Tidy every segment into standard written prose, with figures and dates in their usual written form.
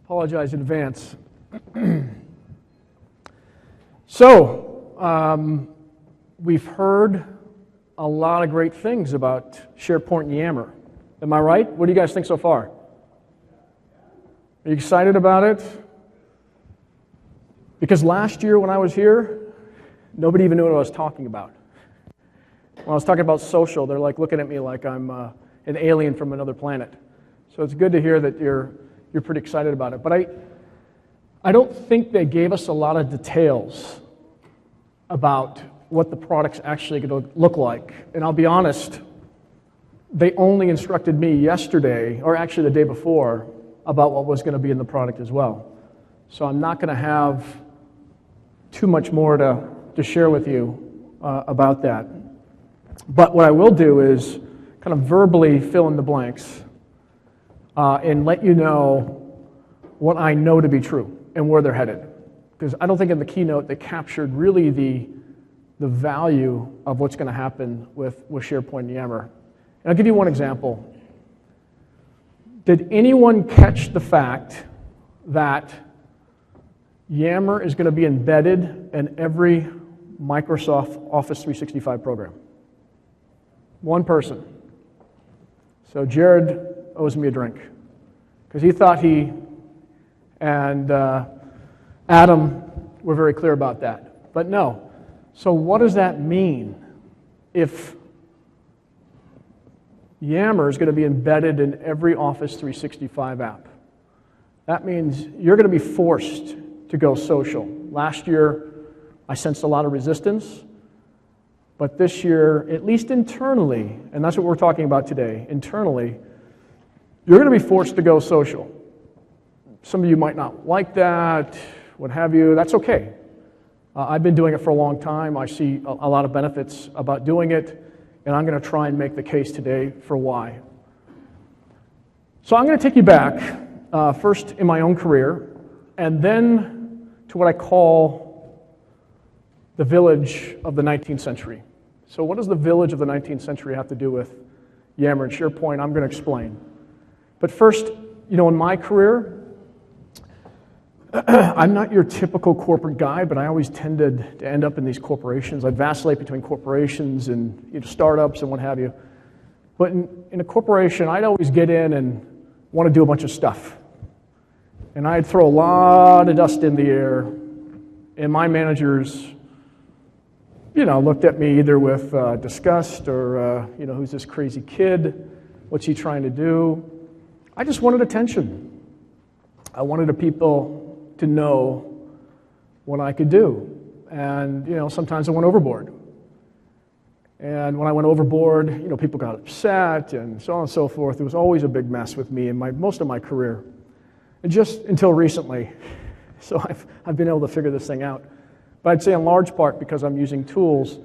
Apologize in advance. So, we've heard a lot of great things about SharePoint and Yammer. Am I right? What do you guys think so far? Are you excited about it? Because last year when I was here, nobody even knew what I was talking about. When I was talking about social, they're like looking at me like I'm an alien from another planet. So it's good to hear that you're pretty excited about it. But I don't think they gave us a lot of details about what the product's actually going to look like. And I'll be honest, they only instructed me yesterday, or actually the day before, about what was going to be in the product as well. So I'm not going to have too much more to share with you about that. But what I will do is kind of verbally fill in the blanks and let you know what I know to be true and where they're headed. Because I don't think in the keynote they captured really the value of what's going to happen with SharePoint and Yammer. And I'll give you one example. Did anyone catch the fact that Yammer is going to be embedded in every Microsoft Office 365 program? One person. So Jared owes me a drink because he thought he and Adam were very clear about that. But no. So what does that mean if Yammer is going to be embedded in every Office 365 app? That means you're going to be forced to go social. Last year, I sensed a lot of resistance. But this year, at least internally, and that's what we're talking about today, internally, you're going to be forced to go social. Some of you might not like that, what have you. That's okay. I've been doing it for a long time. I see a lot of benefits about doing it, and I'm going to try and make the case today for why. So I'm going to take you back, first in my own career, and then to what I call the village of the 19th century. So what does the village of the 19th century have to do with Yammer and SharePoint? I'm going to explain. But first, in my career, I'm not your typical corporate guy, but I always tended to end up in these corporations. I'd vacillate between corporations and startups and what have you. But in a corporation, I'd always get in and want to do a bunch of stuff. And I'd throw a lot of dust in the air, and my managers looked at me either with disgust or, who's this crazy kid? What's he trying to do? I just wanted attention. I wanted the people to know what I could do. And, sometimes I went overboard. And when I went overboard, people got upset and so on and so forth. It was always a big mess with me in most of my career. And just until recently. So I've been able to figure this thing out. But I'd say in large part because I'm using tools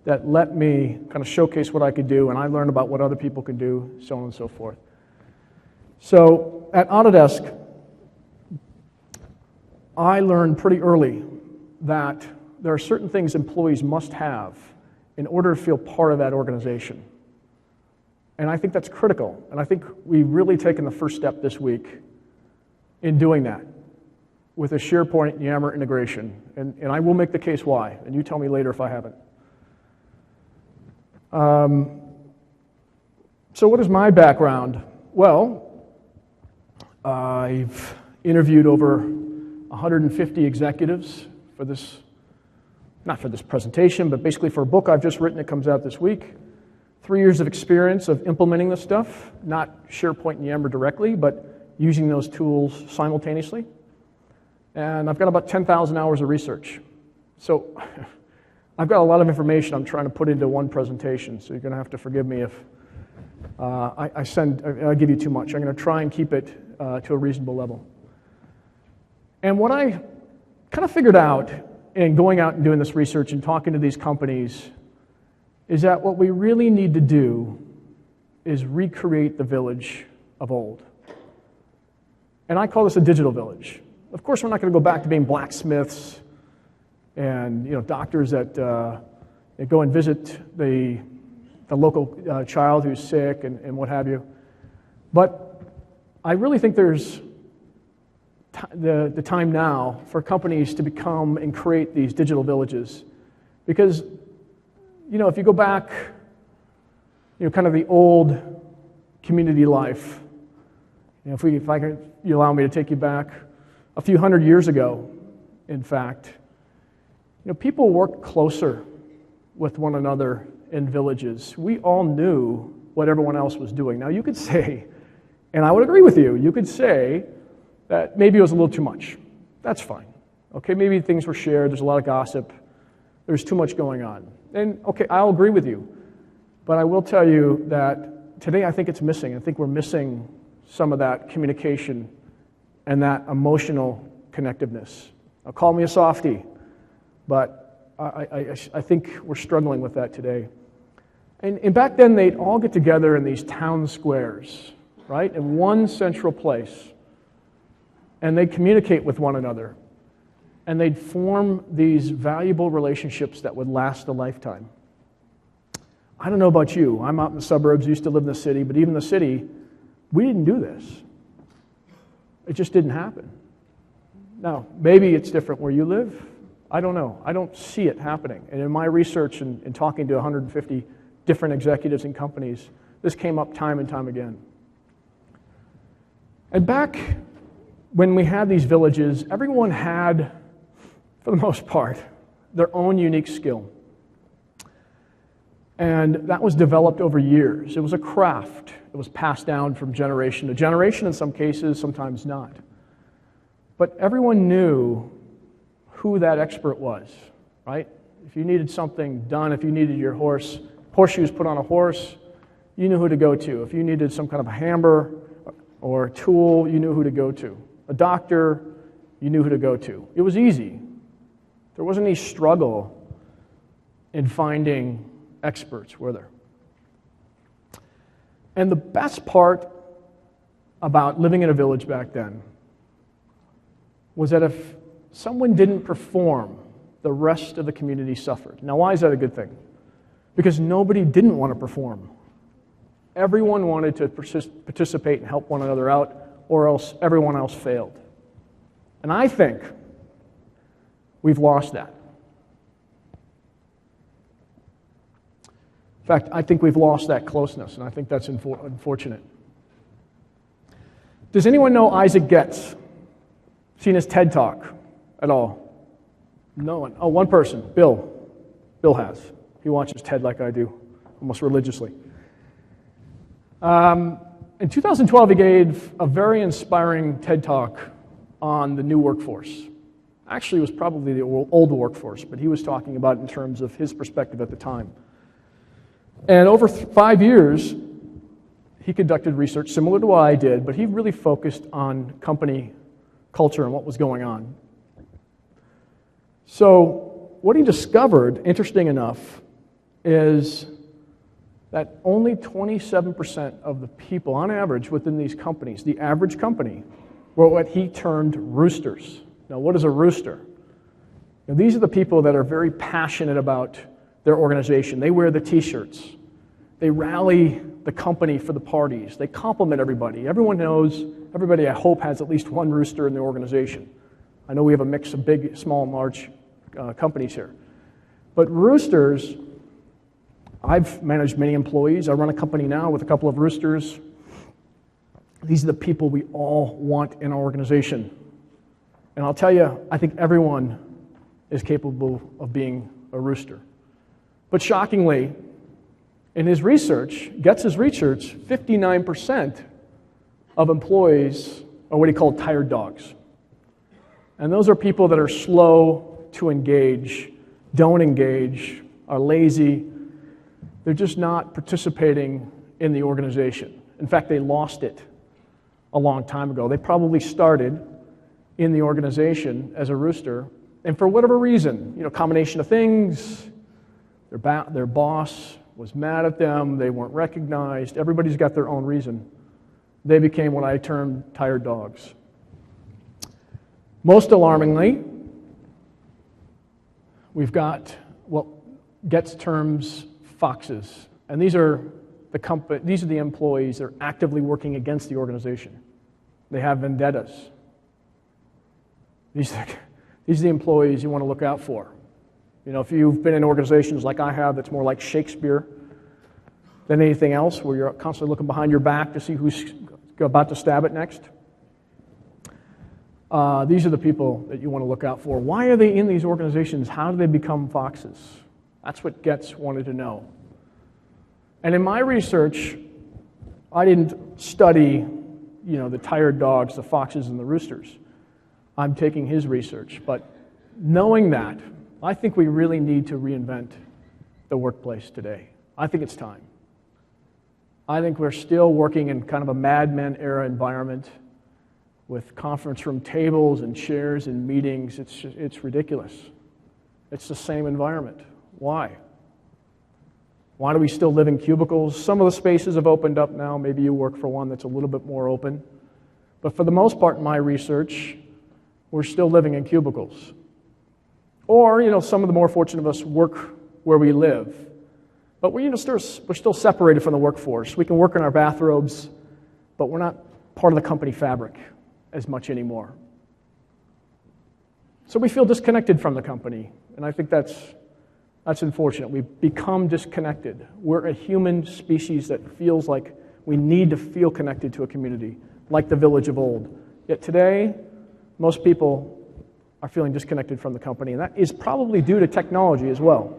that let me kind of showcase what I could do, and I learned about what other people can do, so on and so forth. So at Autodesk, I learned pretty early that there are certain things employees must have in order to feel part of that organization. And I think that's critical. And I think we've really taken the first step this week in doing that with a SharePoint and Yammer integration. And I will make the case why, and you tell me later if I haven't. So what is my background? Well, I've interviewed over 150 executives for this, not for this presentation, but basically for a book I've just written that comes out this week. 3 years of experience of implementing this stuff, not SharePoint and Yammer directly, but using those tools simultaneously. And I've got about 10,000 hours of research. So I've got a lot of information I'm trying to put into one presentation, so you're going to have to forgive me if I give you too much. I'm going to try and keep it to a reasonable level. And what I kind of figured out in going out and doing this research and talking to these companies is that what we really need to do is recreate the village of old. And I call this a digital village. Of course, we're not going to go back to being blacksmiths and doctors that go and visit the local child who's sick and what have you. But I really think there's the time now for companies to become and create these digital villages. Because, if you go back, kind of the old community life, if you allow me to take you back a few hundred years ago, in fact, people worked closer with one another in villages. We all knew what everyone else was doing. Now, you could say, and I would agree with you, you could say that maybe it was a little too much. That's fine. Okay, maybe things were shared, there's a lot of gossip, there's too much going on. And okay, I'll agree with you. But I will tell you that today I think it's missing. I think we're missing some of that communication and that emotional connectiveness. Now, call me a softie, but I think we're struggling with that today. And back then, they'd all get together in these town squares, right, in one central place. And they'd communicate with one another. And they'd form these valuable relationships that would last a lifetime. I don't know about you. I'm out in the suburbs, used to live in the city, but even in the city, we didn't do this. It just didn't happen. Now, maybe it's different where you live. I don't know. I don't see it happening. And in my research and talking to 150 different executives and companies, this came up time and time again. And back when we had these villages, everyone had, for the most part, their own unique skill. And that was developed over years. It was a craft. It was passed down from generation to generation in some cases, sometimes not. But everyone knew who that expert was, right? If you needed something done, if you needed your horseshoes put on a horse, you knew who to go to. If you needed some kind of a hammer or a tool, you knew who to go to. A doctor, you knew who to go to. It was easy. There wasn't any struggle in finding experts, were there? And the best part about living in a village back then was that if someone didn't perform, the rest of the community suffered. Now, why is that a good thing? Because nobody didn't want to perform. Everyone wanted to participate and help one another out, or else everyone else failed. And I think we've lost that. In fact, I think we've lost that closeness, and I think that's unfortunate. Does anyone know Isaac Getz? Seen his TED Talk at all? No one. Oh, one person, Bill. Bill has. He watches TED like I do, almost religiously. In 2012, he gave a very inspiring TED Talk on the new workforce. Actually, it was probably the old workforce, but he was talking about it in terms of his perspective at the time. And over 5 years, he conducted research similar to what I did, but he really focused on company culture and what was going on. So what he discovered, interesting enough, is that only 27% of the people, on average, within these companies, the average company, were what he termed roosters. Now, what is a rooster? Now, these are the people that are very passionate about their organization. They wear the t-shirts. They rally the company for the parties. They compliment everybody. Everyone knows, everybody I hope has at least one rooster in their organization. I know we have a mix of big, small, and large companies here. But roosters, I've managed many employees. I run a company now with a couple of roosters. These are the people we all want in our organization. And I'll tell you, I think everyone is capable of being a rooster. But shockingly, in his research, Getz's research, 59% of employees are what he called tired dogs. And those are people that are slow to engage, don't engage, are lazy. They're just not participating in the organization. In fact, they lost it a long time ago. They probably started in the organization as a rooster, and for whatever reason, combination of things, their boss was mad at them, they weren't recognized, everybody's got their own reason. They became what I termed tired dogs. Most alarmingly, we've got what Getz terms foxes, and these are the employees that are actively working against the organization. They have vendettas. These are the employees you want to look out for. You know, if you've been in organizations like I have that's more like Shakespeare than anything else, where you're constantly looking behind your back to see who's about to stab it next, these are the people that you want to look out for. Why are they in these organizations? How do they become foxes? That's what Getz wanted to know. And in my research, I didn't study, you know, the tired dogs, the foxes and the roosters. I'm taking his research. But knowing that, I think we really need to reinvent the workplace today. I think it's time. I think we're still working in kind of a Mad Men era environment with conference room tables and chairs and meetings. It's ridiculous. It's the same environment. Why? Why do we still live in cubicles? Some of the spaces have opened up now. Maybe you work for one that's a little bit more open. But for the most part in my research, we're still living in cubicles. Or, you know, some of the more fortunate of us work where we live. But we're still separated from the workforce. We can work in our bathrobes, but we're not part of the company fabric as much anymore. So we feel disconnected from the company, and I think that's unfortunate. We've become disconnected. We're a human species that feels like we need to feel connected to a community, like the village of old. Yet today, most people are feeling disconnected from the company, and that is probably due to technology as well,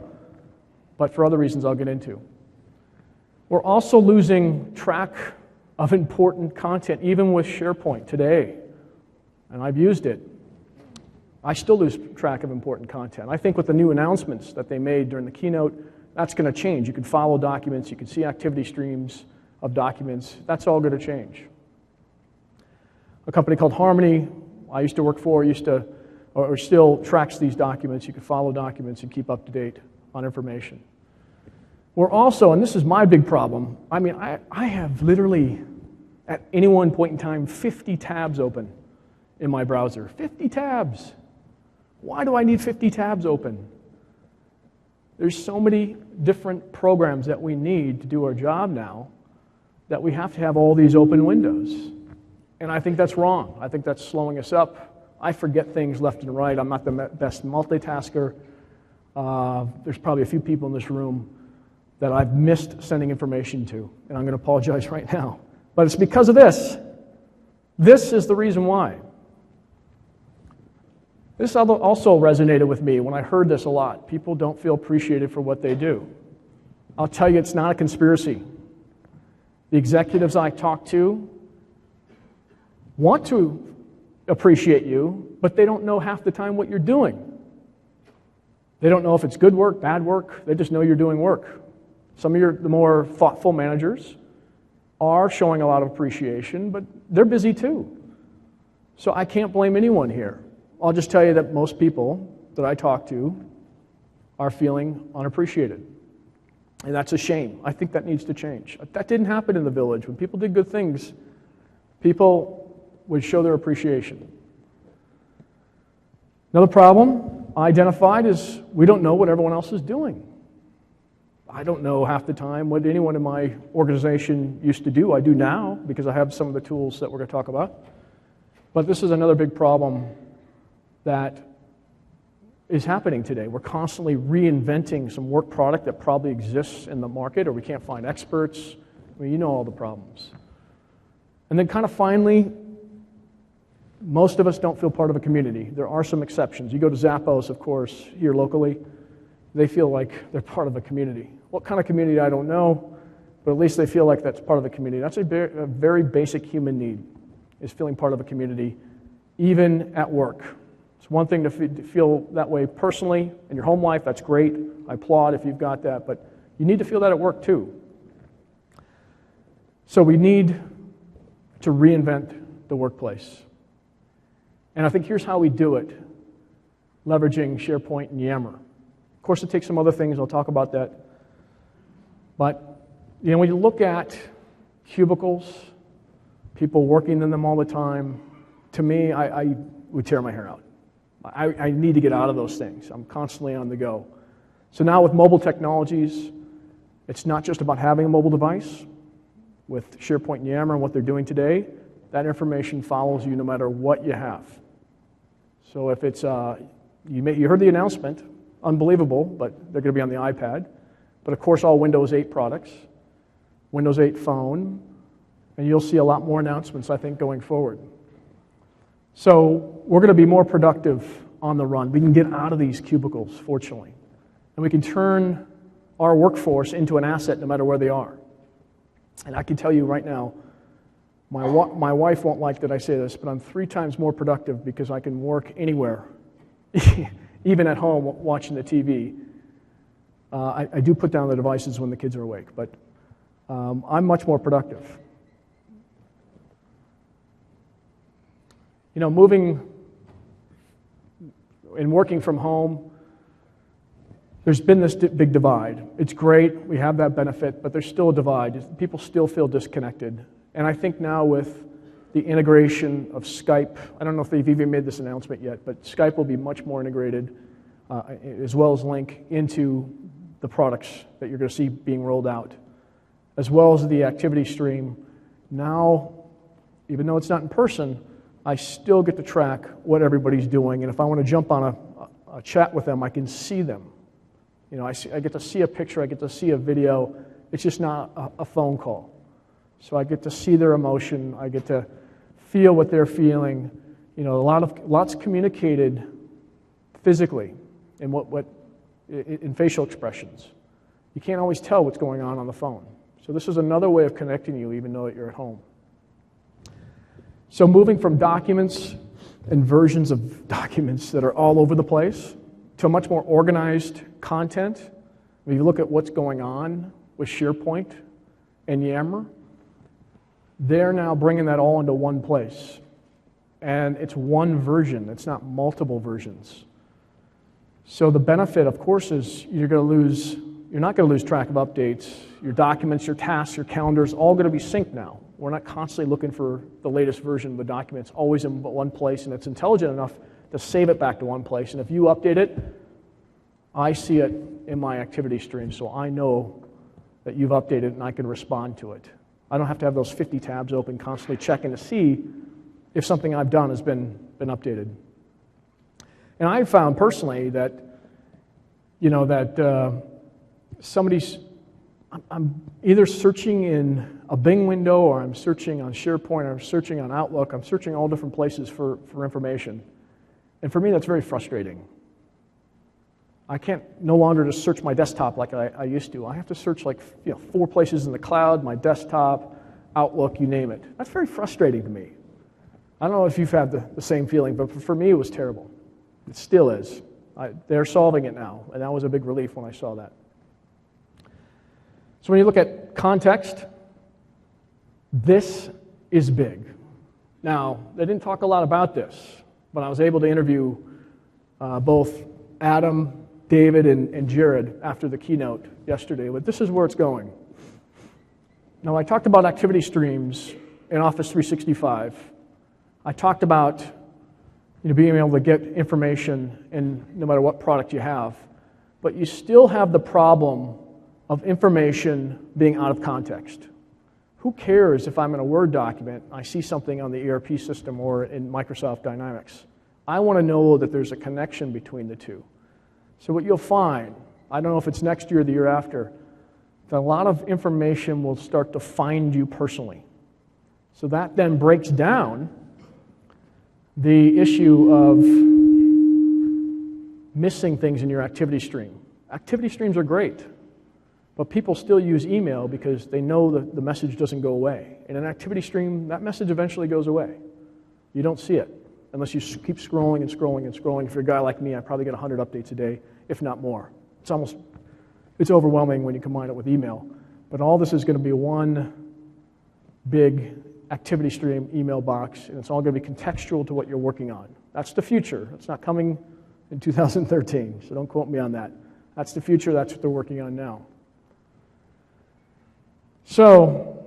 but for other reasons I'll get into. We're also losing track of important content, even with SharePoint today, and I've used it. I still lose track of important content. I think with the new announcements that they made during the keynote, that's going to change. You can follow documents, you can see activity streams of documents. That's all going to change. A company called Harmony, I used to work for, or still tracks these documents. You can follow documents and keep up to date on information. We're also, and this is my big problem, I mean, I have literally, at any one point in time, 50 tabs open in my browser. 50 tabs. Why do I need 50 tabs open? There's so many different programs that we need to do our job now that we have to have all these open windows. And I think that's wrong. I think that's slowing us up. I forget things left and right. I'm not the best multitasker. There's probably a few people in this room that I've missed sending information to, and I'm going to apologize right now. But it's because of this. This is the reason why. This also resonated with me when I heard this a lot. People don't feel appreciated for what they do. I'll tell you, it's not a conspiracy. The executives I talk to want to appreciate you, but they don't know half the time what you're doing. They don't know if it's good work, bad work. They just know you're doing work. Some of the more thoughtful managers are showing a lot of appreciation, but they're busy too. So I can't blame anyone here. I'll just tell you that most people that I talk to are feeling unappreciated. And that's a shame. I think that needs to change. That didn't happen in the village. When people did good things, people would show their appreciation. Another problem I identified is we don't know what everyone else is doing. I don't know half the time what anyone in my organization used to do. I do now because I have some of the tools that we're going to talk about. But this is another big problem that is happening today. We're constantly reinventing some work product that probably exists in the market, or we can't find experts. I mean, you know all the problems. And then kind of finally, most of us don't feel part of a community. There are some exceptions. You go to Zappos, of course, here locally, they feel like they're part of a community. What kind of community, I don't know, but at least they feel like that's part of the community. That's a very basic human need, is feeling part of a community, even at work. It's one thing to feel that way personally in your home life. That's great. I applaud if you've got that, but you need to feel that at work too. So we need to reinvent the workplace. And I think here's how we do it, leveraging SharePoint and Yammer. Of course, it takes some other things. I'll talk about that. But you know, when you look at cubicles, people working in them all the time, to me, I would tear my hair out. I need to get out of those things. I'm constantly on the go. So now with mobile technologies, it's not just about having a mobile device. With SharePoint and Yammer and what they're doing today, that information follows you no matter what you have. So if it's, you heard the announcement, unbelievable, but they're going to be on the iPad. But of course, all Windows 8 products, Windows 8 phone, and you'll see a lot more announcements, I think, going forward. So we're going to be more productive on the run. We can get out of these cubicles, fortunately. And we can turn our workforce into an asset no matter where they are. And I can tell you right now, my wife won't like that I say this, but I'm 3 times more productive because I can work anywhere, even at home watching the TV. I do put down the devices when the kids are awake, but I'm much more productive. You know, moving and working from home, there's been this big divide. It's great, we have that benefit, but there's still a divide. People still feel disconnected. And I think now with the integration of Skype, I don't know if they've even made this announcement yet, but Skype will be much more integrated, as well as Link, into the products that you're going to see being rolled out, as well as the activity stream. Now, even though it's not in person, I still get to track what everybody's doing, and if I want to jump on a chat with them, I can see them. You know, I get to see a picture, I get to see a video. It's just not a phone call. So I get to see their emotion, I get to feel what they're feeling. You know, lots communicated physically in in facial expressions. You can't always tell what's going on the phone. So this is another way of connecting you, even though you're at home. So moving from documents and versions of documents that are all over the place to a much more organized content. When you look at what's going on with SharePoint and Yammer, they're now bringing that all into one place. And it's one version, it's not multiple versions. So the benefit, of course, is you're not going to lose track of updates. Your documents, your tasks, your calendars, all going to be synced now. We're not constantly looking for the latest version of the document. It's always in one place, and it's intelligent enough to save it back to one place. And if you update it, I see it in my activity stream, so I know that you've updated and I can respond to it. I don't have to have those 50 tabs open, constantly checking to see if something I've done has been updated. And I've found personally that, you know, that I'm either searching in a Bing window, or I'm searching on SharePoint, or I'm searching on Outlook, I'm searching all different places for information. And for me, that's very frustrating. I can't no longer just search my desktop like I used to. I have to search like 4 places in the cloud, my desktop, Outlook, you name it. That's very frustrating to me. I don't know if you've had the same feeling, but for me it was terrible. It still is. They're solving it now, and that was a big relief when I saw that. So when you look at context, this is big. Now, they didn't talk a lot about this, but I was able to interview both Adam, David, and Jared after the keynote yesterday, but this is where it's going. Now, I talked about activity streams in Office 365. I talked about being able to get information in no matter what product you have, but you still have the problem of information being out of context. Who cares if I'm in a Word document, I see something on the ERP system or in Microsoft Dynamics? I want to know that there's a connection between the two. So what you'll find, I don't know if it's next year or the year after, that a lot of information will start to find you personally. So that then breaks down the issue of missing things in your activity stream. Activity streams are great, but people still use email because they know that the message doesn't go away. In an activity stream, that message eventually goes away. You don't see it unless you keep scrolling and scrolling and scrolling. If you're a guy like me, I probably get 100 updates a day, if not more. It's overwhelming when you combine it with email. But all this is going to be one big activity stream email box, and it's all going to be contextual to what you're working on. That's the future. It's not coming in 2013, so don't quote me on that. That's the future. That's what they're working on now. So,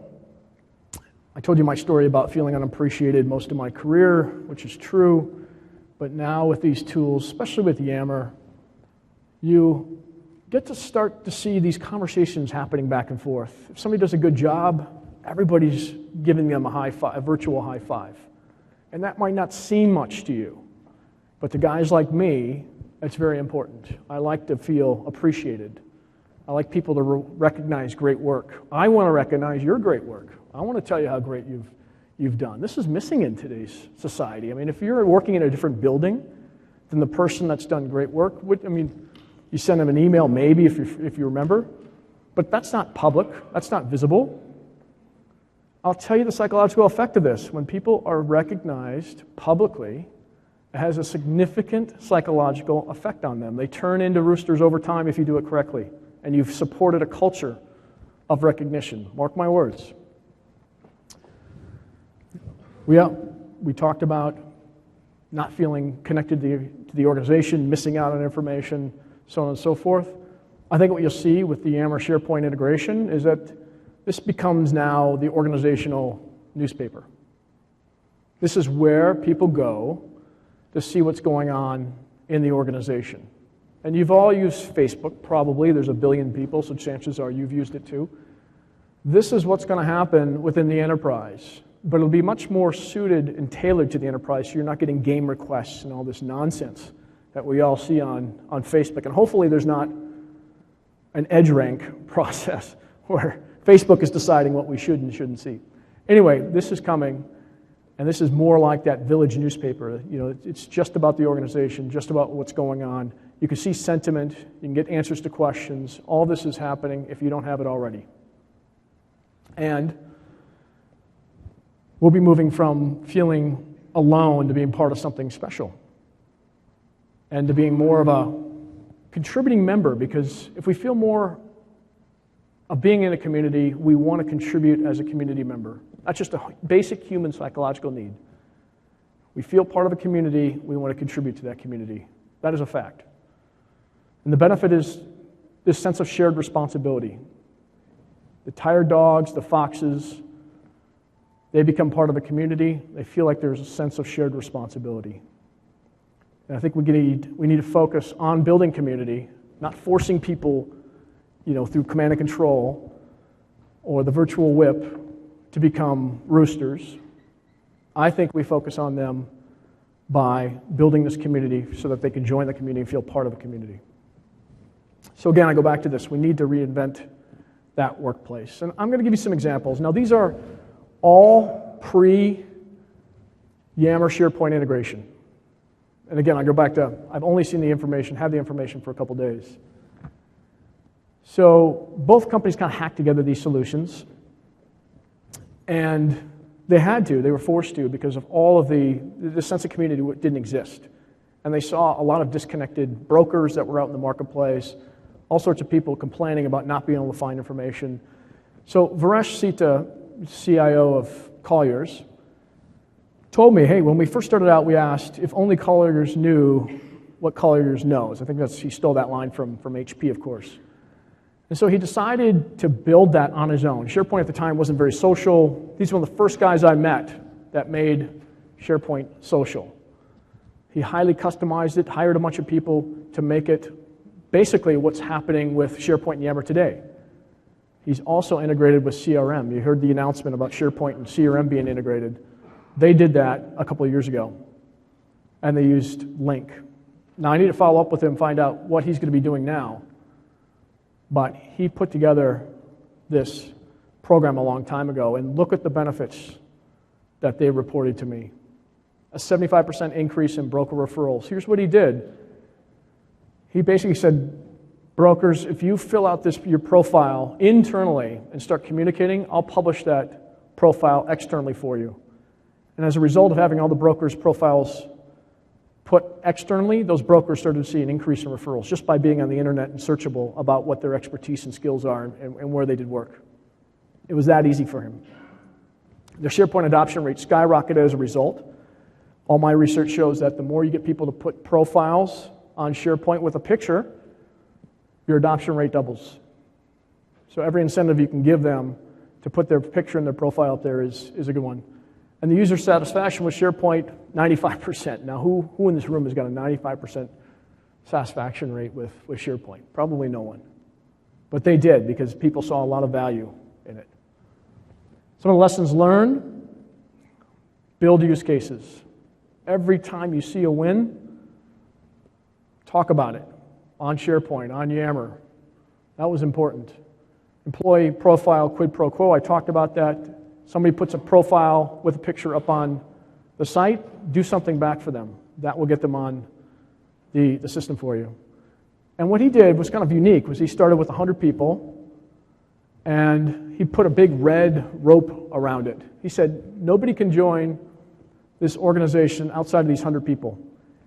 I told you my story about feeling unappreciated most of my career, which is true, but now with these tools, especially with Yammer, you get to start to see these conversations happening back and forth. If somebody does a good job, everybody's giving them a high five, a virtual high five. And that might not seem much to you. But to guys like me, it's very important. I like to feel appreciated. I like people to recognize great work. I want to recognize your great work. I want to tell you how great you've done. This is missing in today's society. I mean, if you're working in a different building than the person that's done great work, you send them an email maybe if you remember, but that's not public. That's not visible. I'll tell you the psychological effect of this. When people are recognized publicly, it has a significant psychological effect on them. They turn into roosters over time if you do it correctly, and you've supported a culture of recognition. Mark my words. We talked about not feeling connected to the organization, missing out on information, so on and so forth. I think what you'll see with the Yammer SharePoint integration is that this becomes now the organizational newspaper. This is where people go to see what's going on in the organization. And you've all used Facebook, probably. There's 1 billion people, so chances are you've used it too. This is what's going to happen within the enterprise. But it'll be much more suited and tailored to the enterprise, so you're not getting game requests and all this nonsense that we all see on Facebook. And hopefully there's not an edge rank process where Facebook is deciding what we should and shouldn't see. Anyway, this is coming, and this is more like that village newspaper. It's just about the organization, just about what's going on. You can see sentiment, you can get answers to questions. All this is happening if you don't have it already. And we'll be moving from feeling alone to being part of something special and to being more of a contributing member, because if we feel more of being in a community, we want to contribute as a community member. That's just a basic human psychological need. We feel part of a community, we want to contribute to that community. That is a fact. And the benefit is this sense of shared responsibility. The tired dogs, the foxes, they become part of a community. They feel like there's a sense of shared responsibility. And I think we need to focus on building community, not forcing people, through command and control or the virtual whip to become roosters. I think we focus on them by building this community so that they can join the community and feel part of the community. So again, I go back to this. We need to reinvent that workplace. And I'm going to give you some examples. Now, these are all pre-Yammer SharePoint integration. And again, I go back to, I've only seen the information, had the information for a couple days. So both companies kind of hacked together these solutions. And they had to, they were forced to, because of all of the sense of community didn't exist. And they saw a lot of disconnected brokers that were out in the marketplace, all sorts of people complaining about not being able to find information. So Varesh Sita, CIO of Colliers, told me, hey, when we first started out, we asked if only Colliers knew what Colliers knows. I think he stole that line from HP, of course. And so he decided to build that on his own. SharePoint at the time wasn't very social. He's one of the first guys I met that made SharePoint social. He highly customized it, hired a bunch of people to make it basically what's happening with SharePoint and Yammer today. He's also integrated with CRM. You heard the announcement about SharePoint and CRM being integrated. They did that a couple of years ago, and they used Link. Now, I need to follow up with him, find out what he's going to be doing now. But he put together this program a long time ago, and look at the benefits that they reported to me. A 75% increase in broker referrals. Here's what he did. He basically said, brokers, if you fill out your profile internally and start communicating, I'll publish that profile externally for you. And as a result of having all the brokers' profiles put externally, those brokers started to see an increase in referrals just by being on the internet and searchable about what their expertise and skills are and where they did work. It was that easy for him. Their SharePoint adoption rate skyrocketed as a result. All my research shows that the more you get people to put profiles on SharePoint with a picture, your adoption rate doubles. So every incentive you can give them to put their picture and their profile up there is a good one. And the user satisfaction with SharePoint, 95%. Now, who in this room has got a 95% satisfaction rate with SharePoint? Probably no one. But they did, because people saw a lot of value in it. Some of the lessons learned: build use cases. Every time you see a win, talk about it on SharePoint, on Yammer. That was important. Employee profile, quid pro quo, I talked about that. Somebody puts a profile with a picture up on the site, do something back for them. That will get them on the system for you. And what he did was kind of unique, was he started with 100 people, and he put a big red rope around it. He said, nobody can join this organization outside of these 100 people.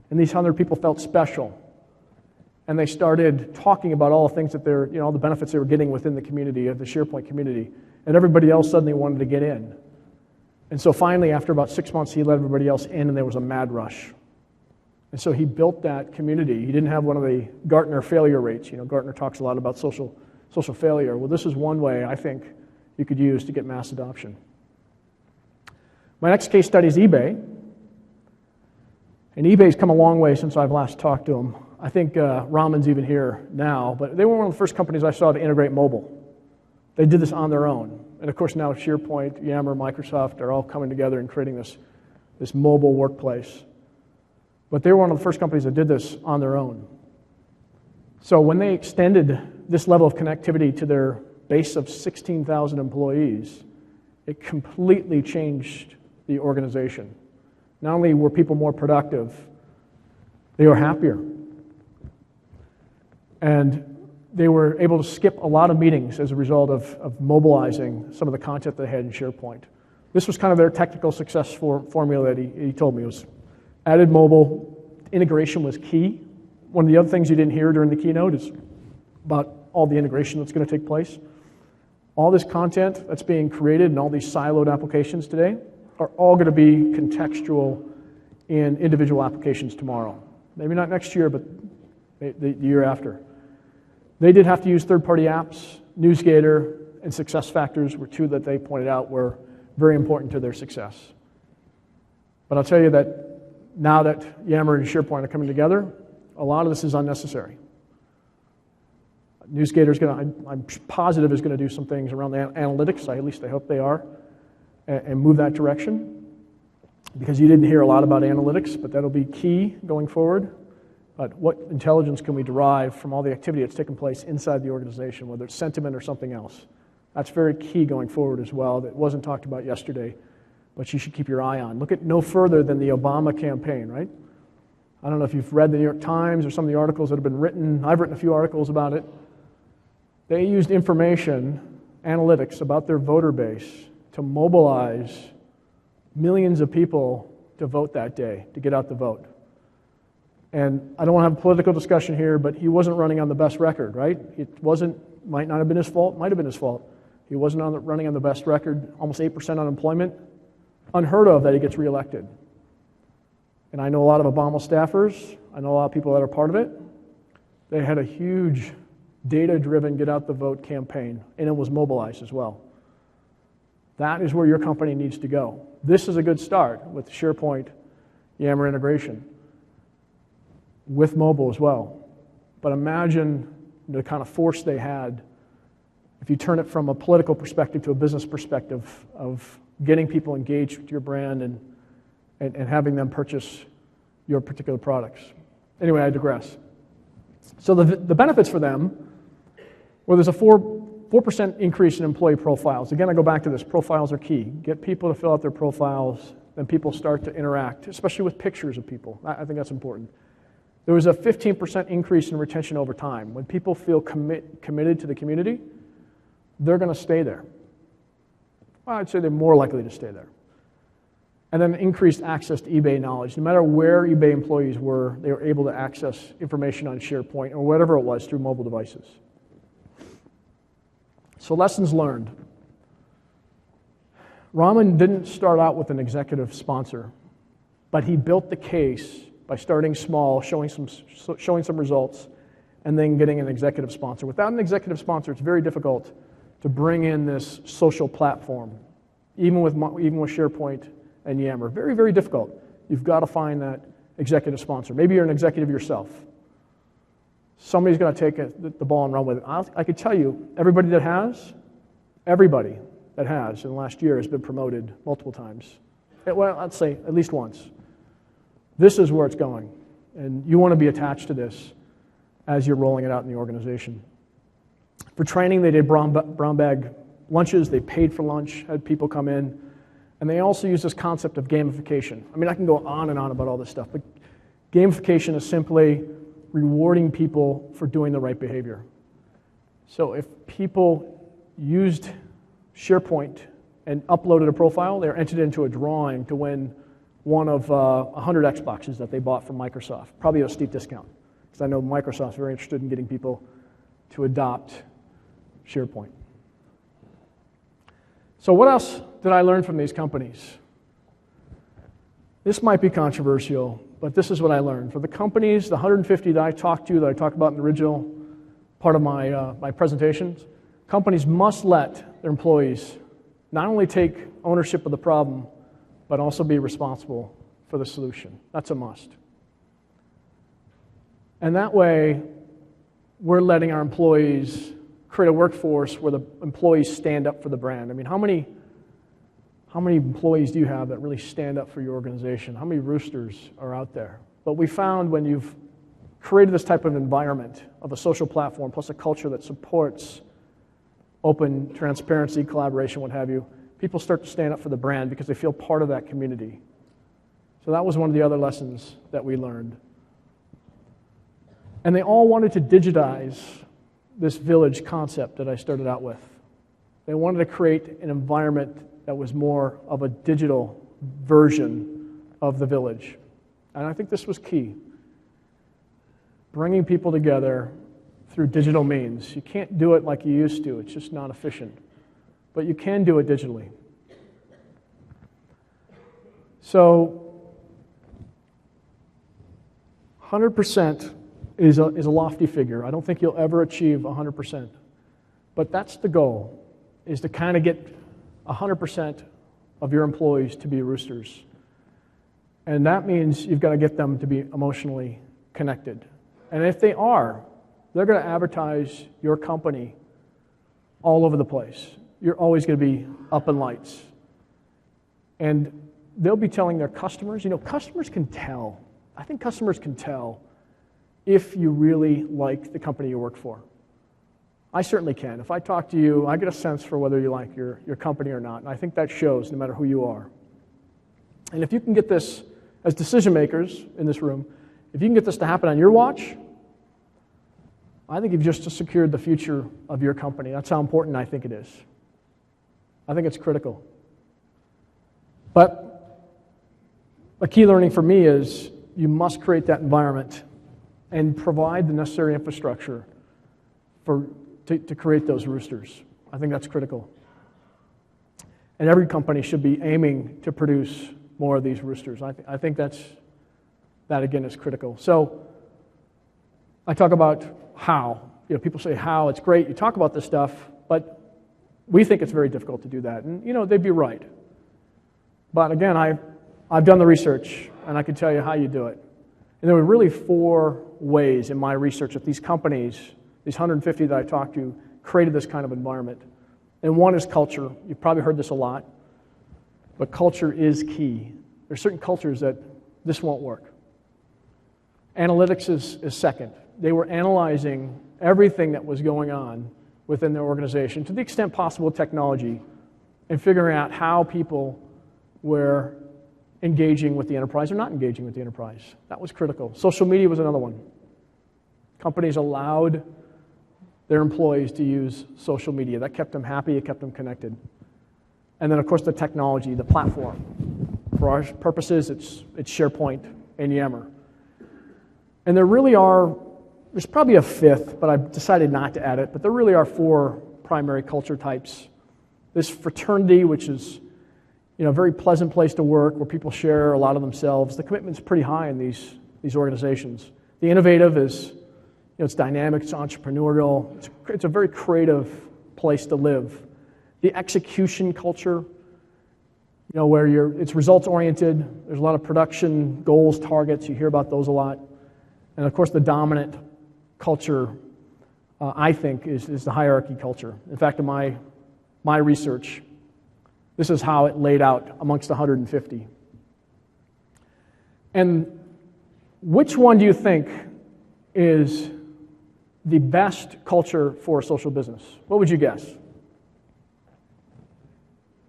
And these 100 people felt special. And they started talking about all the things that they're, all the benefits they were getting within the community, of the SharePoint community. And everybody else suddenly wanted to get in. And so finally, after about 6 months, he let everybody else in, and there was a mad rush. And so he built that community. He didn't have one of the Gartner failure rates. Gartner talks a lot about social failure. Well, this is one way I think you could use to get mass adoption. My next case study is eBay. And eBay's come a long way since I've last talked to them. I think Raman's even here now, but they were one of the first companies I saw to integrate mobile. They did this on their own. And of course now SharePoint, Yammer, Microsoft are all coming together and creating this mobile workplace. But they were one of the first companies that did this on their own. So when they extended this level of connectivity to their base of 16,000 employees, it completely changed the organization. Not only were people more productive, they were happier. And they were able to skip a lot of meetings as a result of mobilizing some of the content they had in SharePoint. This was kind of their technical success formula that he told me. It was added mobile, integration was key. One of the other things you didn't hear during the keynote is about all the integration that's going to take place. All this content that's being created and all these siloed applications today are all going to be contextual in individual applications tomorrow. Maybe not next year, but the year after. They did have to use third-party apps. NewsGator and SuccessFactors were two that they pointed out were very important to their success. But I'll tell you that now that Yammer and SharePoint are coming together, a lot of this is unnecessary. NewsGator's I'm positive is going to do some things around the analytics, at least I hope they are, and move that direction. Because you didn't hear a lot about analytics, but that'll be key going forward. But what intelligence can we derive from all the activity that's taken place inside the organization, whether it's sentiment or something else? That's very key going forward as well. That wasn't talked about yesterday, but you should keep your eye on. Look at no further than the Obama campaign, right? I don't know if you've read the New York Times or some of the articles that have been written. I've written a few articles about it. They used information, analytics about their voter base to mobilize millions of people to vote that day, to get out the vote. And I don't want to have a political discussion here, but he wasn't running on the best record, right? Might not have been his fault, might have been his fault. He wasn't running on the best record, almost 8% unemployment. Unheard of that he gets reelected. And I know a lot of Obama staffers, I know a lot of people that are part of it. They had a huge data-driven get out the vote campaign, and it was mobilized as well. That is where your company needs to go. This is a good start with SharePoint, Yammer integration, with mobile as well. But imagine the kind of force they had if you turn it from a political perspective to a business perspective of getting people engaged with your brand and having them purchase your particular products. Anyway, I digress. So the benefits for them, well, there's a 4% increase in employee profiles. Again, I go back to this. Profiles are key. Get people to fill out their profiles, then people start to interact, especially with pictures of people. I think that's important. There was a 15% increase in retention over time. When people feel committed to the community, they're going to stay there. Well, I'd say they're more likely to stay there. And then increased access to eBay knowledge. No matter where eBay employees were, they were able to access information on SharePoint or whatever it was through mobile devices. So lessons learned. Raman didn't start out with an executive sponsor, but he built the case by starting small, showing some results, and then getting an executive sponsor. Without an executive sponsor, it's very difficult to bring in this social platform, even with SharePoint and Yammer. Very, very difficult. You've got to find that executive sponsor. Maybe you're an executive yourself. Somebody's going to take the ball and run with it. I could tell you, everybody that has in the last year has been promoted multiple times. Well, I'd say at least once. This is where it's going. And you want to be attached to this as you're rolling it out in the organization. For training, they did brown bag lunches. They paid for lunch, had people come in. And they also use this concept of gamification. I mean, I can go on and on about all this stuff, but gamification is simply rewarding people for doing the right behavior. So if people used SharePoint and uploaded a profile, they're entered into a drawing to win one of 100 Xboxes that they bought from Microsoft, probably at a steep discount, because I know Microsoft's very interested in getting people to adopt SharePoint. So what else did I learn from these companies? This might be controversial, but this is what I learned. For the companies, the 150 that I talked about in the original part of my presentations, companies must let their employees not only take ownership of the problem, but also be responsible for the solution. That's a must. And that way, we're letting our employees create a workforce where the employees stand up for the brand. I mean, how many employees do you have that really stand up for your organization? How many roosters are out there? But we found when you've created this type of environment of a social platform plus a culture that supports open transparency, collaboration, what have you, people start to stand up for the brand because they feel part of that community. So that was one of the other lessons that we learned. And they all wanted to digitize this village concept that I started out with. They wanted to create an environment that was more of a digital version of the village. And I think this was key. Bringing people together through digital means. You can't do it like you used to. It's just not efficient. But you can do it digitally. So 100% is a lofty figure. I don't think you'll ever achieve 100%. But that's the goal, is to kind of get 100% of your employees to be roosters. And that means you've got to get them to be emotionally connected. And if they are, they're going to advertise your company all over the place. You're always going to be up in lights. And they'll be telling their customers, customers can tell. I think customers can tell if you really like the company you work for. I certainly can. If I talk to you, I get a sense for whether you like your company or not. And I think that shows no matter who you are. And if you can get this, as decision makers in this room, if you can get this to happen on your watch, I think you've just secured the future of your company. That's how important I think it is. I think it's critical. But a key learning for me is you must create that environment and provide the necessary infrastructure to create those roosters. I think that's critical. And every company should be aiming to produce more of these roosters. I think that again is critical. So I talk about how. People say how, it's great, you talk about this stuff, but we think it's very difficult to do that. And they'd be right. But again, I've done the research, and I can tell you how you do it. And there were really 4 ways in my research that these companies, these 150 that I talked to, created this kind of environment. And one is culture. You've probably heard this a lot, but culture is key. There's certain cultures that this won't work. Analytics is second. They were analyzing everything that was going on within their organization, to the extent possible with technology, and figuring out how people were engaging with the enterprise or not engaging with the enterprise. That was critical. Social media was another one. Companies allowed their employees to use social media. That kept them happy, it kept them connected. And then, of course, the technology, the platform. For our purposes, it's SharePoint and Yammer. And there's probably a 5th, but I've decided not to add it, but there really are 4 primary culture types. This fraternity, which is a very pleasant place to work where people share a lot of themselves. The commitment's pretty high in these organizations. The innovative is, it's dynamic, it's entrepreneurial, it's a very creative place to live. The execution culture, where it's results oriented. There's a lot of production goals, targets. You hear about those a lot. And of course, the dominant culture, I think, is the hierarchy culture. In fact, in my research, this is how it laid out amongst 150. And Which one do you think is the best culture for a social business? What would you guess?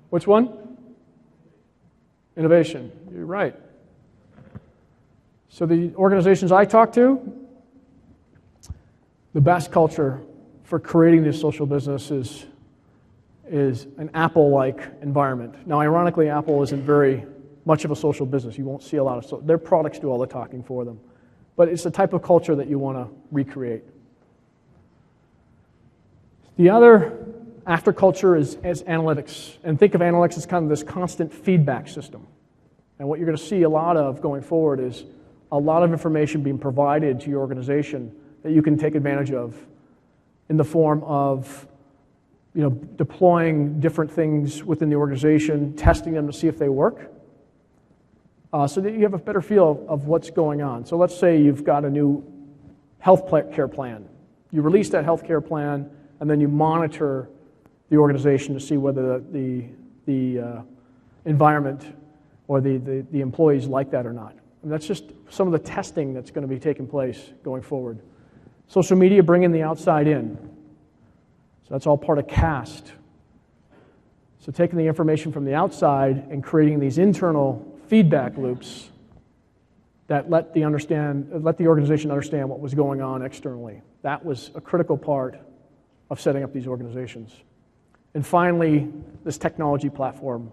Which one? Innovation. You're right. So the organizations I talk to, the best culture for creating this social business is an Apple-like environment. Now, ironically, Apple isn't very much of a social business. You won't see a lot of their products do all the talking for them. But it's the type of culture that you want to recreate. The other after culture is analytics. And think of analytics as kind of this constant feedback system. And what you're going to see a lot of going forward is a lot of information being provided to your organization that you can take advantage of in the form of deploying different things within the organization, testing them to see if they work, so that you have a better feel of what's going on. So let's say you've got a new health care plan. You release that health care plan, and then you monitor the organization to see whether the environment or the employees like that or not. And that's just some of the testing that's going to be taking place going forward. Social media, bringing the outside in. So that's all part of CAST. So taking the information from the outside and creating these internal feedback loops that let the organization understand what was going on externally. That was a critical part of setting up these organizations. And finally, this technology platform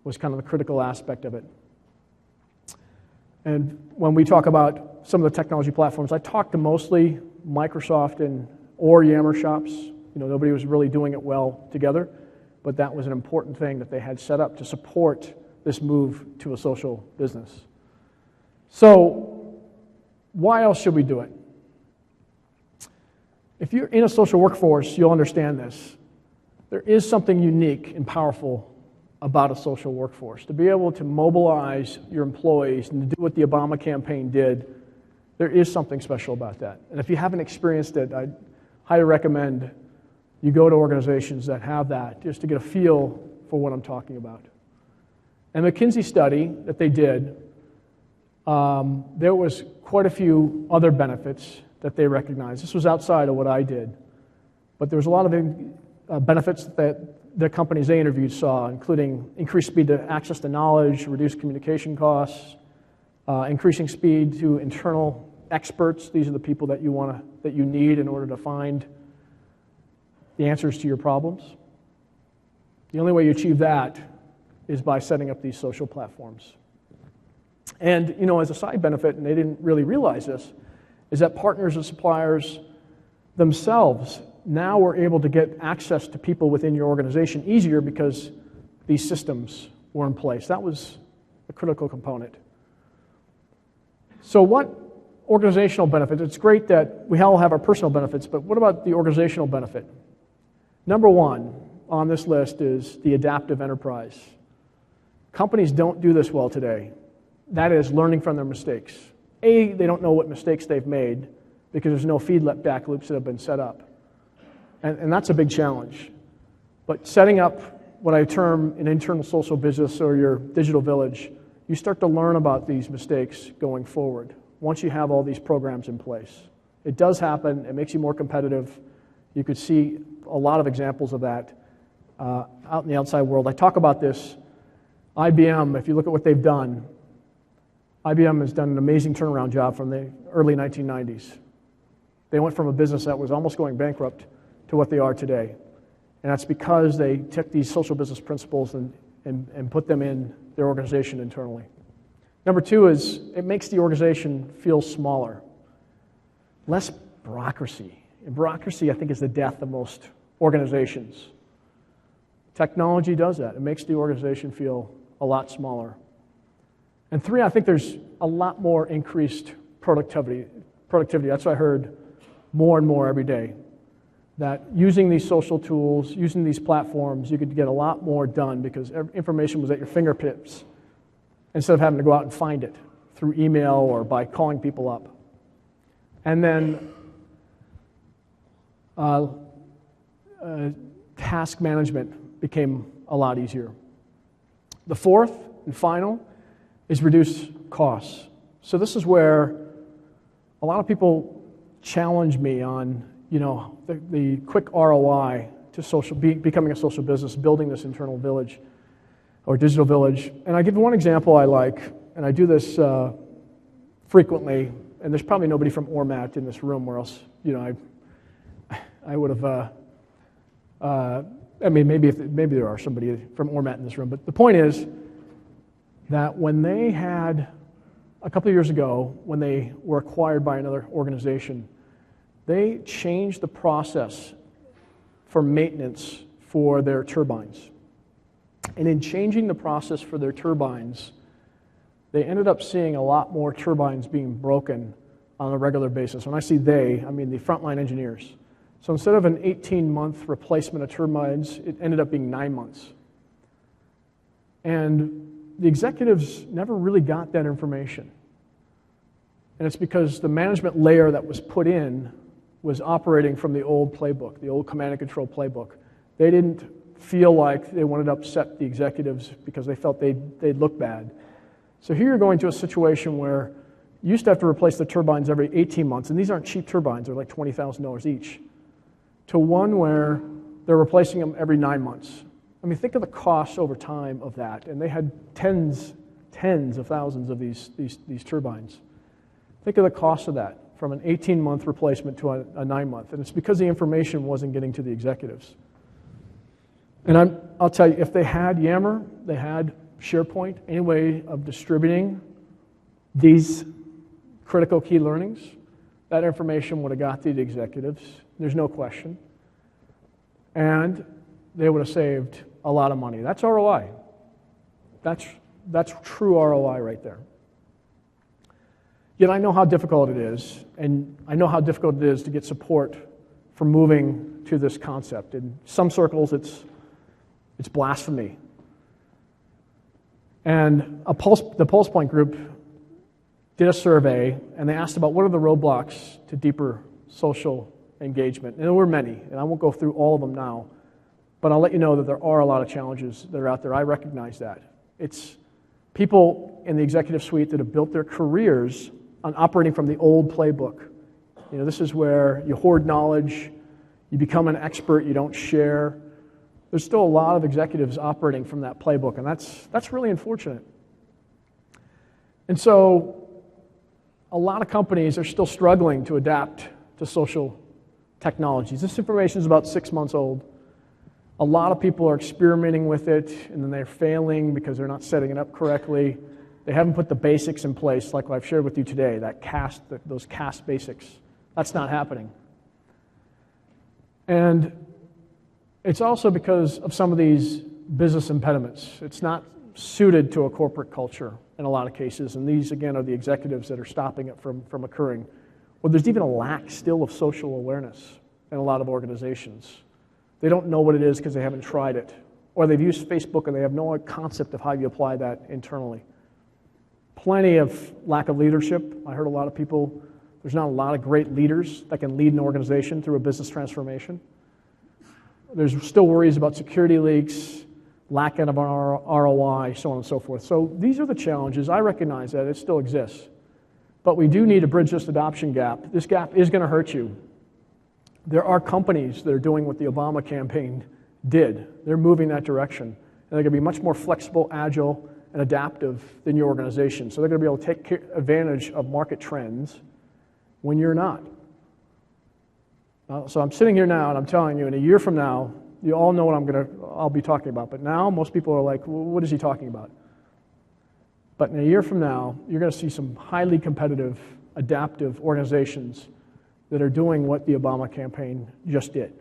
was kind of the critical aspect of it. And when we talk about some of the technology platforms, I talk to mostly Microsoft or Yammer shops. Nobody was really doing it well together, but that was an important thing that they had set up to support this move to a social business. So, why else should we do it? If you're in a social workforce, you'll understand this. There is something unique and powerful about a social workforce. To be able to mobilize your employees and to do what the Obama campaign did, there is something special about that. And if you haven't experienced it, I highly recommend you go to organizations that have that, just to get a feel for what I'm talking about. And the McKinsey study that they did, there was quite a few other benefits that they recognized. This was outside of what I did, but there was a lot of benefits that the companies they interviewed saw, including increased speed to access to knowledge, reduced communication costs, increasing speed to internal experts. These are the people that you need in order to find the answers to your problems. The only way you achieve that is by setting up these social platforms. And as a side benefit, and they didn't really realize this, is that partners and suppliers themselves now were able to get access to people within your organization easier because these systems were in place. That was a critical component. So what organizational benefits? It's great that we all have our personal benefits, but what about the organizational benefit? Number one on this list is the adaptive enterprise. Companies don't do this well today. That is learning from their mistakes. They don't know what mistakes they've made because there's no feedback loops that have been set up. And that's a big challenge. But setting up what I term an internal social business or your digital village, you start to learn about these mistakes going forward once you have all these programs in place. It does happen. It makes you more competitive. You could see a lot of examples of that out in the outside world. I talk about this. IBM, if you look at what they've done, IBM has done an amazing turnaround job from the early 1990s. They went from a business that was almost going bankrupt to what they are today. And that's because they took these social business principles and put them in their organization internally. Number two is it makes the organization feel smaller. Less bureaucracy. And bureaucracy, I think, is the death of most organizations. Technology does that. It makes the organization feel a lot smaller. And three, I think there's a lot more increased productivity. That's what I heard more and more every day. That using these social tools, using these platforms, you could get a lot more done because information was at your fingertips instead of having to go out and find it through email or by calling people up. And then task management became a lot easier. The fourth and final is reduce costs. So this is where a lot of people challenge me on, the quick ROI to becoming a social business, building this internal village or digital village. And I give one example I like, and I do this frequently, and there's probably nobody from Ormat in this room, or else, I would have, maybe there are somebody from Ormat in this room, but the point is that when they had, a couple of years ago, when they were acquired by another organization, they changed the process for maintenance for their turbines. And in changing the process for their turbines, they ended up seeing a lot more turbines being broken on a regular basis. When I say they, I mean the frontline engineers. So instead of an 18-month replacement of turbines, it ended up being 9 months. And the executives never really got that information. And it's because the management layer that was put in was operating from the old playbook, the old command and control playbook. They didn't feel like they wanted to upset the executives because they felt they'd look bad. So here you're going to a situation where you used to have to replace the turbines every 18 months, and these aren't cheap turbines, they're like $20,000 each, to one where they're replacing them every 9 months. I mean, think of the costs over time of that, and they had tens of thousands of these turbines. Think of the cost of that from an 18-month replacement to a 9-month, and it's because the information wasn't getting to the executives. And I'll tell you, if they had Yammer, they had SharePoint, any way of distributing these critical key learnings, that information would have got to the executives, there's no question, and they would have saved a lot of money. That's ROI. That's true ROI right there. Yet I know how difficult it is, and I know how difficult it is to get support for moving to this concept. In some circles, it's blasphemy. And the Pulse Point group did a survey, and they asked about what are the roadblocks to deeper social engagement. And there were many, and I won't go through all of them now, but I'll let you know that there are a lot of challenges that are out there. I recognize that. It's people in the executive suite that have built their careers on operating from the old playbook. This is where you hoard knowledge, you become an expert, you don't share. There's still a lot of executives operating from that playbook, and that's really unfortunate. And so a lot of companies are still struggling to adapt to social technologies. This information is about 6 months old. A lot of people are experimenting with it, and then they're failing because they're not setting it up correctly. They haven't put the basics in place like I've shared with you today, those CAST basics. That's not happening. And it's also because of some of these business impediments. It's not suited to a corporate culture in a lot of cases, and these, again, are the executives that are stopping it from occurring. Well, there's even a lack still of social awareness in a lot of organizations. They don't know what it is because they haven't tried it, or they've used Facebook and they have no concept of how you apply that internally. Plenty of lack of leadership. I heard a lot of people, there's not a lot of great leaders that can lead an organization through a business transformation. There's still worries about security leaks, lack of ROI, so on and so forth. So these are the challenges. I recognize that it still exists. But we do need to bridge this adoption gap. This gap is going to hurt you. There are companies that are doing what the Obama campaign did. They're moving that direction. And they're going to be much more flexible, agile, and adaptive than your organization. So they're going to be able to take advantage of market trends when you're not. So I'm sitting here now and I'm telling you, in a year from now, you all know what I'll be talking about. But now most people are like, well, what is he talking about? But in a year from now, you're going to see some highly competitive, adaptive organizations that are doing what the Obama campaign just did.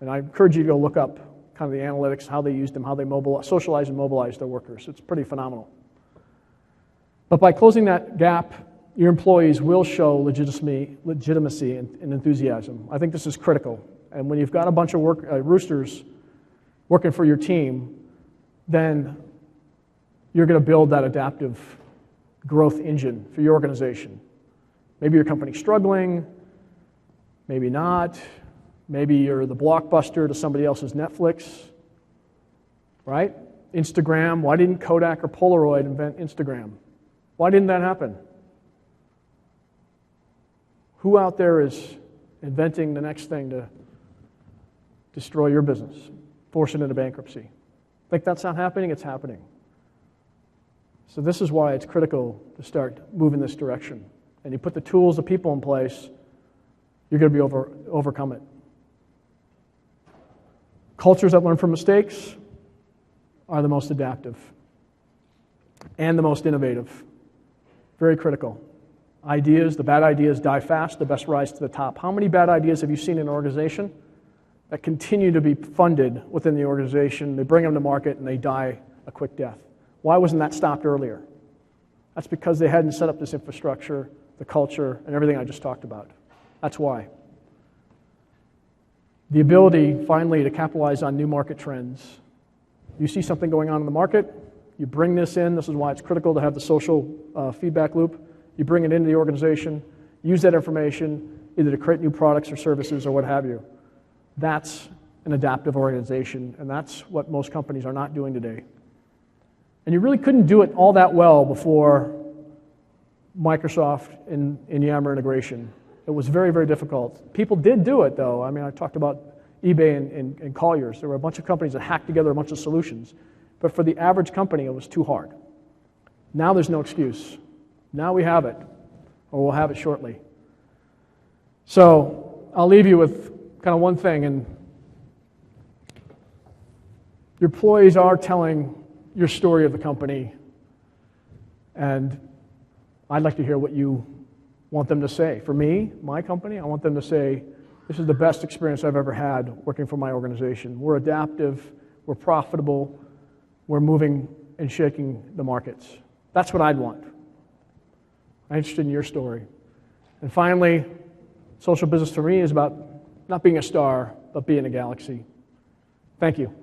And I encourage you to go look up kind of the analytics, how they used them, how they socialize and mobilize their workers. It's pretty phenomenal. But by closing that gap, your employees will show legitimacy and enthusiasm. I think this is critical. And when you've got a bunch of roosters working for your team, then you're going to build that adaptive growth engine for your organization. Maybe your company's struggling, maybe not. Maybe you're the Blockbuster to somebody else's Netflix, right? Instagram, why didn't Kodak or Polaroid invent Instagram? Why didn't that happen? Who out there is inventing the next thing to destroy your business, force it into bankruptcy? Think that's not happening? It's happening. So this is why it's critical to start moving this direction. And you put the tools, the people in place, you're going to be overcome it. Cultures that learn from mistakes are the most adaptive and the most innovative. Very critical. Ideas, the bad ideas die fast, the best rise to the top. How many bad ideas have you seen in an organization that continue to be funded within the organization? They bring them to market and they die a quick death. Why wasn't that stopped earlier? That's because they hadn't set up this infrastructure, the culture, and everything I just talked about. That's why. The ability, finally, to capitalize on new market trends. You see something going on in the market, you bring this in. This is why it's critical to have the social feedback loop. You bring it into the organization, use that information either to create new products or services or what have you. That's an adaptive organization, and that's what most companies are not doing today. And you really couldn't do it all that well before Microsoft and Yammer integration. It was very, very difficult. People did do it, though. I mean, I talked about eBay and Colliers. There were a bunch of companies that hacked together a bunch of solutions. But for the average company, it was too hard. Now there's no excuse. Now we have it, or we'll have it shortly. So I'll leave you with kind of one thing, and your employees are telling your story of the company, and I'd like to hear what you want them to say. For me, my company, I want them to say, this is the best experience I've ever had working for my organization. We're adaptive, we're profitable, we're moving and shaking the markets. That's what I'd want. I'm interested in your story. And finally, social business for me is about not being a star, but being a galaxy. Thank you.